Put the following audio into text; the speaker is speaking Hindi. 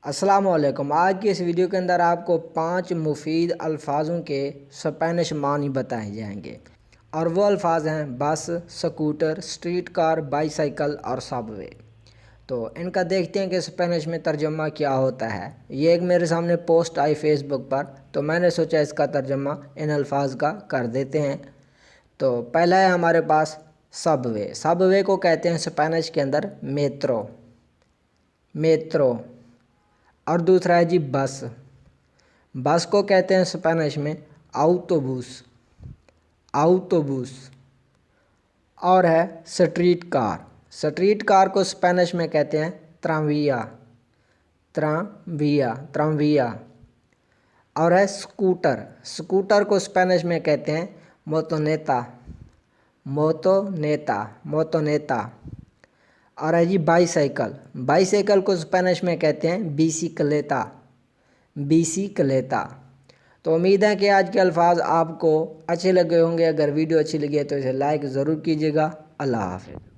अस्सलामुअलैकुम। आज की इस वीडियो के अंदर आपको 5 मुफीद अल्फाजों के स्पेनिश मानी बताए जाएंगे और वो अल्फाज हैं बस, स्कूटर, स्ट्रीट कार, बाईसाइकिल और सबवे। तो इनका देखते हैं कि स्पेनिश में तर्जुमा क्या होता है। ये एक मेरे सामने पोस्ट आई फेसबुक पर, तो मैंने सोचा इसका तर्जुमा इन अल्फाज का कर देते हैं। तो पहला है हमारे पास सबवे। सबवे को कहते हैं स्पेनिश के अंदर मेट्रो, मेट्रो। और दूसरा है जी बस। बस को कहते हैं स्पेनिश में आउटोबूस, आउटोबूस। और है स्ट्रीट कार। स्ट्रीट कार को स्पेनिश में कहते हैं ट्रांविया, ट्रांविया, ट्रांविया। और है स्कूटर। स्कूटर को स्पेनिश में कहते हैं मोटोनेटा, मोटोनेटा, मोटोनेटा। और है जी बाईसाइकिल। बाईसाइकिल को स्पेनिश में कहते हैं बिसिक्लेटा, बिसिक्लेटा। तो उम्मीद है कि आज के अल्फाज आपको अच्छे लगे होंगे। अगर वीडियो अच्छी लगी है तो इसे लाइक ज़रूर कीजिएगा। अल्लाह हाफ़िज़।